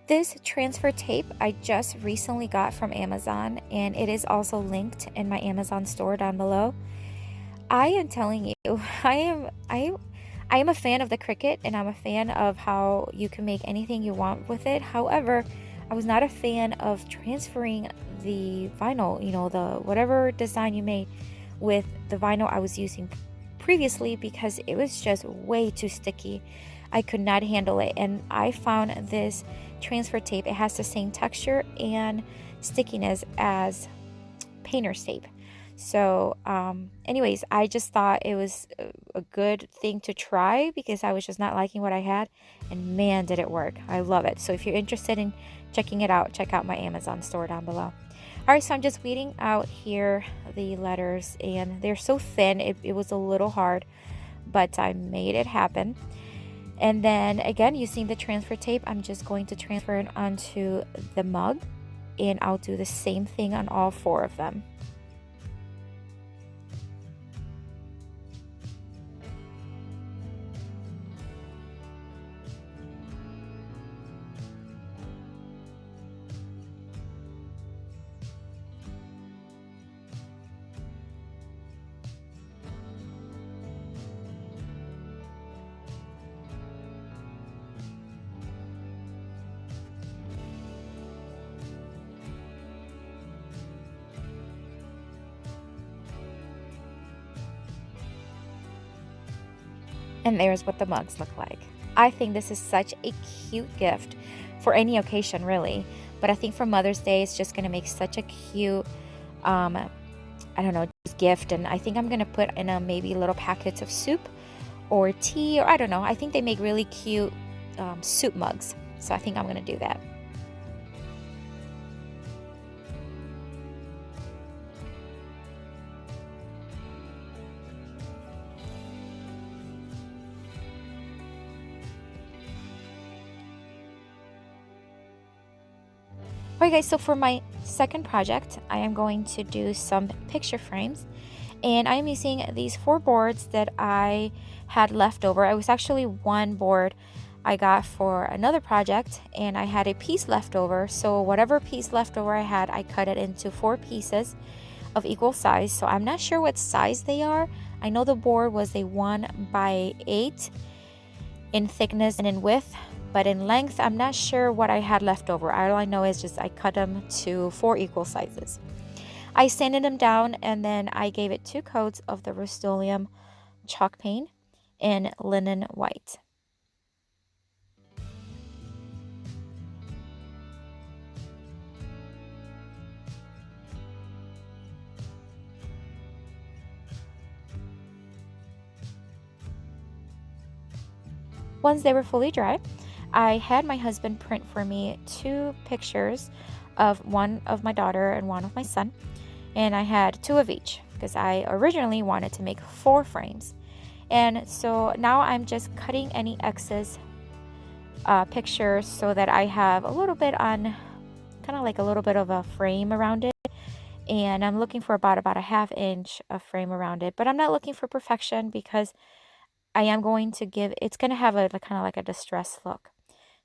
This transfer tape I just recently got from Amazon, and it is also linked in my Amazon store down below. I am telling you, I am a fan of the Cricut, and I'm a fan of how you can make anything you want with it. However, I was not a fan of transferring the vinyl, the whatever design you made with the vinyl I was using previously, because it was just way too sticky. I could not handle it, and I found this transfer tape. It has the same texture and stickiness as painter's tape. So, anyways, I just thought it was a good thing to try because I was just not liking what I had, and man, did it work. I love it. So if you're interested in checking it out, check out my Amazon store down below. All right, so I'm just weeding out here the letters, and they're so thin, it was a little hard, but I made it happen. And then again, using the transfer tape, I'm just going to transfer it onto the mug, and I'll do the same thing on all 4 of them. And there's what the mugs look like. I think this is such a cute gift for any occasion, really. But I think for Mother's Day, it's just going to make such a cute, I don't know, just gift. And I think I'm going to put in maybe little packets of soup or tea, or I don't know. I think they make really cute soup mugs. So I think I'm going to do that. Alright guys, so for my second project, I am going to do some picture frames, and I am using these 4 boards that I had left over. It was actually one board I got for another project, and I had a piece left over. So whatever piece left over I had, I cut it into 4 pieces of equal size. So I'm not sure what size they are. I know the board was a 1x8 in thickness and in width, but in length, I'm not sure what I had left over. All I know is just I cut them to 4 equal sizes. I sanded them down, and then I gave it 2 coats of the Rust-Oleum chalk paint in linen white. Once they were fully dry, I had my husband print for me 2 pictures of one of my daughter and one of my son, and I had 2 of each because I originally wanted to make 4 frames. And so now I'm just cutting any excess pictures so that I have a little bit on, kind of like a little bit of a frame around it. And I'm looking for about a 1/2 inch of frame around it, but I'm not looking for perfection because I am going to give, it's going to have a kind of like a distressed look.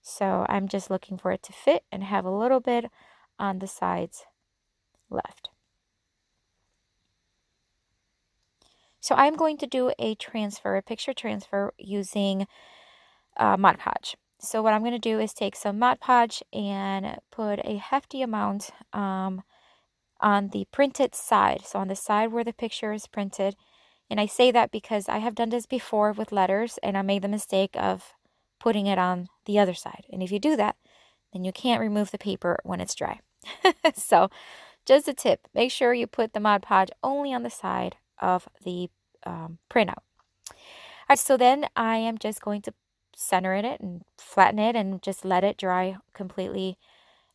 So I'm just looking for it to fit and have a little bit on the sides left. So I'm going to do a picture transfer using Mod Podge. So what I'm going to do is take some Mod Podge and put a hefty amount on the printed side. So on the side where the picture is printed. And I say that because I have done this before with letters, and I made the mistake of putting it on the other side. And if you do that, then you can't remove the paper when it's dry. So just a tip, make sure you put the Mod Podge only on the side of the printout. All right, so then I am just going to center it and flatten it and just let it dry completely.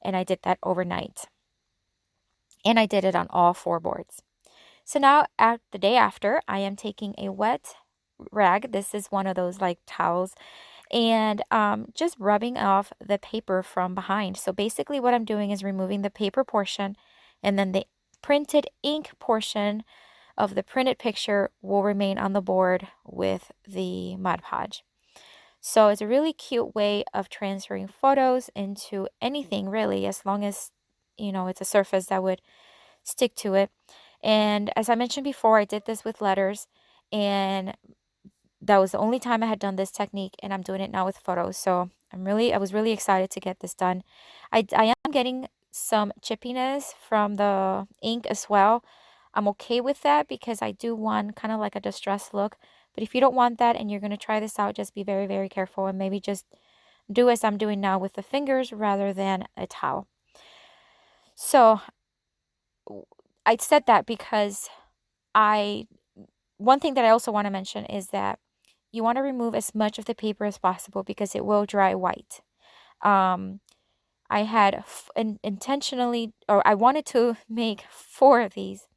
And I did that overnight. And I did it on all 4 boards. So now at the day after, I am taking a wet rag. This is one of those like towels, and just rubbing off the paper from behind. So basically what I'm doing is removing the paper portion, and then the printed ink portion of the printed picture will remain on the board with the Mod Podge. So it's a really cute way of transferring photos into anything really, as long as, it's a surface that would stick to it. And as I mentioned before, I did this with letters, and that was the only time I had done this technique, and I'm doing it now with photos. So I was really excited to get this done. I am getting some chippiness from the ink as well. I'm okay with that because I do want kind of like a distressed look. But if you don't want that and you're going to try this out, just be very, very careful and maybe just do as I'm doing now with the fingers rather than a towel. So I said that because I one thing that I also want to mention is that you want to remove as much of the paper as possible because it will dry white. Um, I had intentionally, or I wanted to make 4 of these,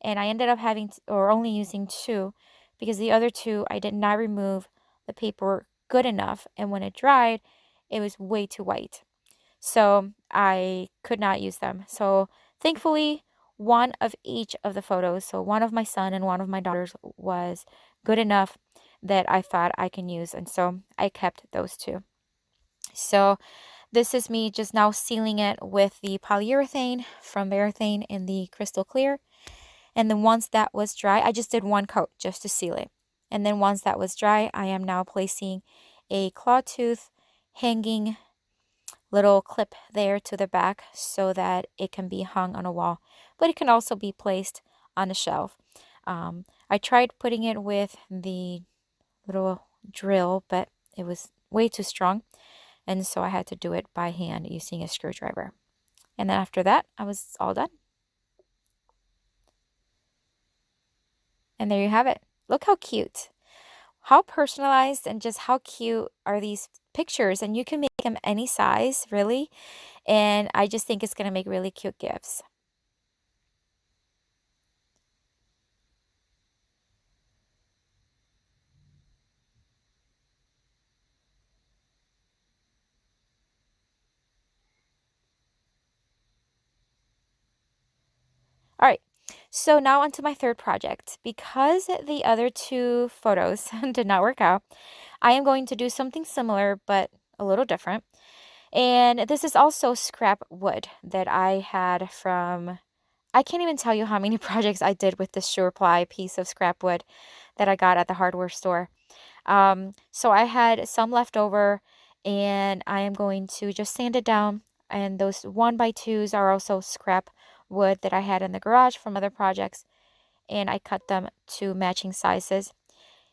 and I ended up having or only using 2 because the other 2 I did not remove the paper good enough, and when it dried, it was way too white. So I could not use them. So thankfully, one of each of the photos, so one of my son and one of my daughters, was good enough that I thought I can use. And so I kept those 2. So this is me just now sealing it with the polyurethane from Varathane in the crystal clear. And then once that was dry, I just did 1 coat just to seal it. And then once that was dry, I am now placing a claw tooth hanging little clip there to the back so that it can be hung on a wall, but it can also be placed on a shelf. I tried putting it with the little drill, but it was way too strong, and so I had to do it by hand using a screwdriver. And then after that, I was all done. And there you have it. Look how cute. How personalized and just how cute are these pictures, and you can make them any size, really. And I just think it's going to make really cute gifts. All right, so now onto my third project. Because the other 2 photos did not work out, I am going to do something similar but a little different. And this is also scrap wood that I had from, I can't even tell you how many projects I did with this Sure Ply piece of scrap wood that I got at the hardware store. So I had some left over, and I am going to just sand it down. And those 1x2s are also scrap wood that I had in the garage from other projects, and I cut them to matching sizes.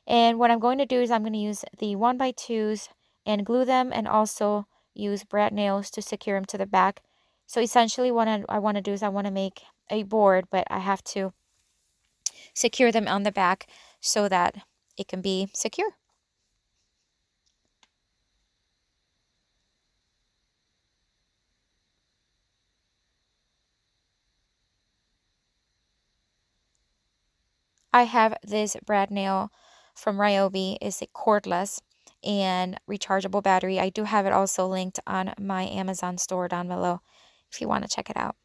And what I'm going to do is I'm going to use the 1x2s and glue them, and also use brad nails to secure them to the back. So essentially what I want to do is I want to make a board, but I have to secure them on the back so that it can be secure. I have this brad nail from Ryobi. It's a cordless and rechargeable battery. I do have it also linked on my Amazon store down below if you want to check it out.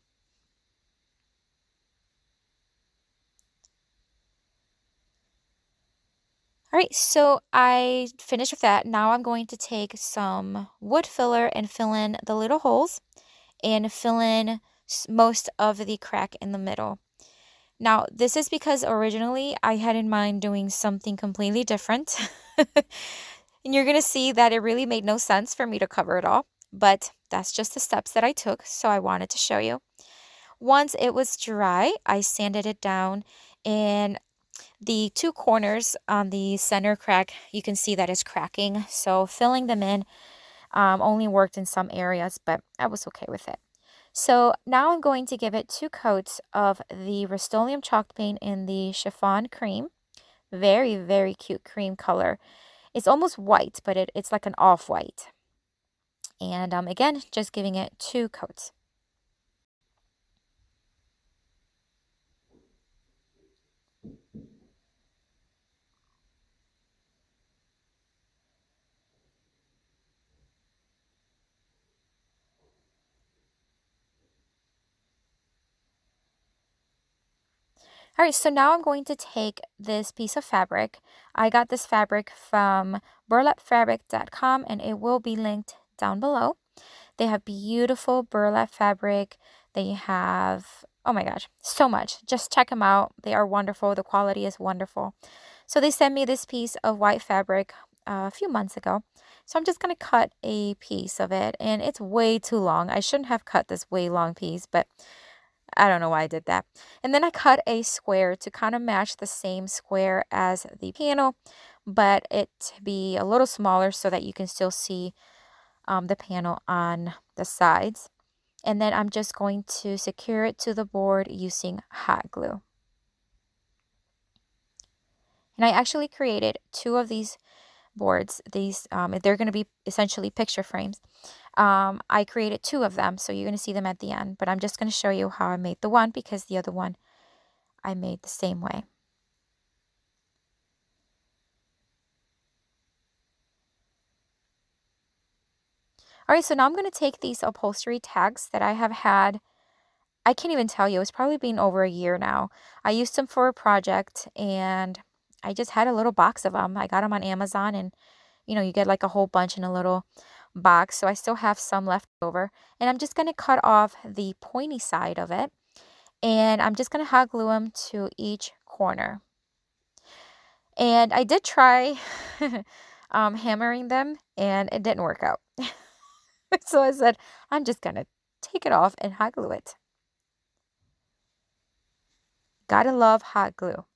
All right, so I finished with that. Now I'm going to take some wood filler and fill in the little holes and fill in most of the crack in the middle. Now, this is because originally I had in mind doing something completely different. And you're going to see that it really made no sense for me to cover it all, but that's just the steps that I took, so I wanted to show you. Once it was dry, I sanded it down, and the 2 corners on the center crack, you can see that is cracking, so filling them in only worked in some areas, but I was okay with it. So now I'm going to give it 2 coats of the Rust-Oleum chalk paint in the chiffon cream. Very, very cute cream color. It's almost white, but it's like an off-white. And again, just giving it 2 coats. All right, so now I'm going to take this piece of fabric. I got this fabric from burlapfabric.com and it will be linked down below. They have beautiful burlap fabric. They have, oh my gosh, so much. Just check them out. They are wonderful. The quality is wonderful. So they sent me this piece of white fabric a few months ago. So I'm just going to cut a piece of it, and it's way too long. I shouldn't have cut this way long piece, but I don't know why I did that. And then I cut a square to kind of match the same square as the panel, but it to be a little smaller so that you can still see the panel on the sides. And then I'm just going to secure it to the board using hot glue. And I actually created two of these boards. These they're going to be essentially picture frames. I created two of them, so you're going to see them at the end. But I'm just going to show you how I made the one because the other one I made the same way. All right, so now I'm going to take these upholstery tags that I have had. I can't even tell you. It's probably been over a year now. I used them for a project and I just had a little box of them. I got them on Amazon and you get like a whole bunch in a little box. So I still have some left over. And I'm just going to cut off the pointy side of it. And I'm just going to hot glue them to each corner. And I did try hammering them and it didn't work out. So I said, I'm just going to take it off and hot glue it. Gotta love hot glue.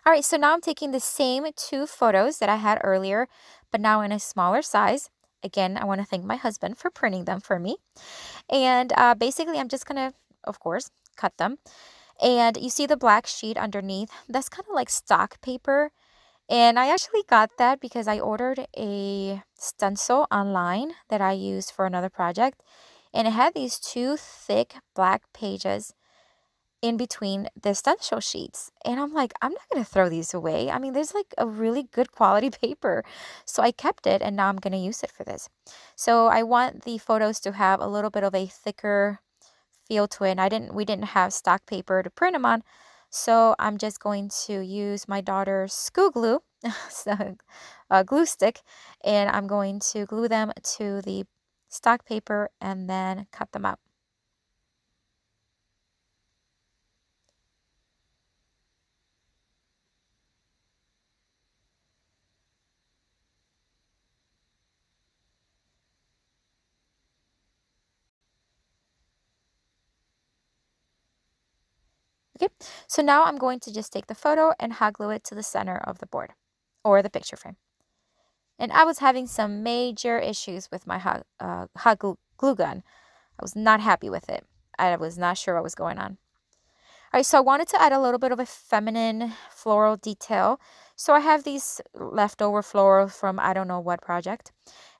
All right, so now I'm taking the same two photos that I had earlier, but now in a smaller size. Again, I want to thank my husband for printing them for me. And basically, I'm just going to, of course, cut them. And you see the black sheet underneath? That's kind of like stock paper. And I actually got that because I ordered a stencil online that I used for another project. And it had these two thick black pages in between the stencil sheets. And I'm like, I'm not going to throw these away. I mean, there's like a really good quality paper. So I kept it and now I'm going to use it for this. So I want the photos to have a little bit of a thicker feel to it. And we didn't have stock paper to print them on. So I'm just going to use my daughter's school glue, so a glue stick, and I'm going to glue them to the stock paper and then cut them up. Okay, so now I'm going to just take the photo and hot glue it to the center of the board or the picture frame. And I was having some major issues with my hot glue gun. I was not happy with it. I was not sure what was going on. All right, so I wanted to add a little bit of a feminine floral detail. So I have these leftover florals from I don't know what project.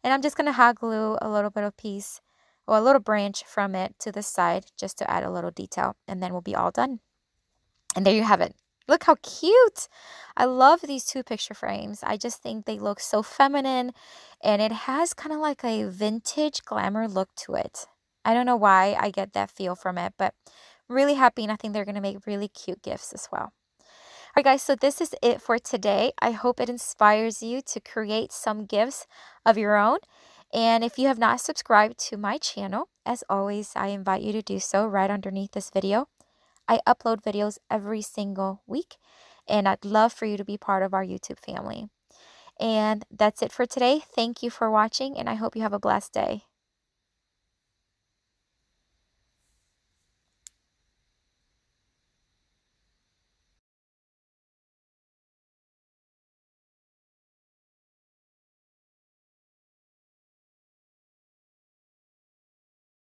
And I'm just going to hot glue a little bit of piece or a little branch from it to the side just to add a little detail. And then we'll be all done. And there you have it. Look how cute. I love these two picture frames. I just think they look so feminine and it has kind of like a vintage glamour look to it. I don't know why I get that feel from it, but really happy and I think they're going to make really cute gifts as well. All right, guys, so this is it for today. I hope it inspires you to create some gifts of your own. And if you have not subscribed to my channel, as always, I invite you to do so right underneath this video. I upload videos every single week, and I'd love for you to be part of our YouTube family. And that's it for today. Thank you for watching, and I hope you have a blessed day.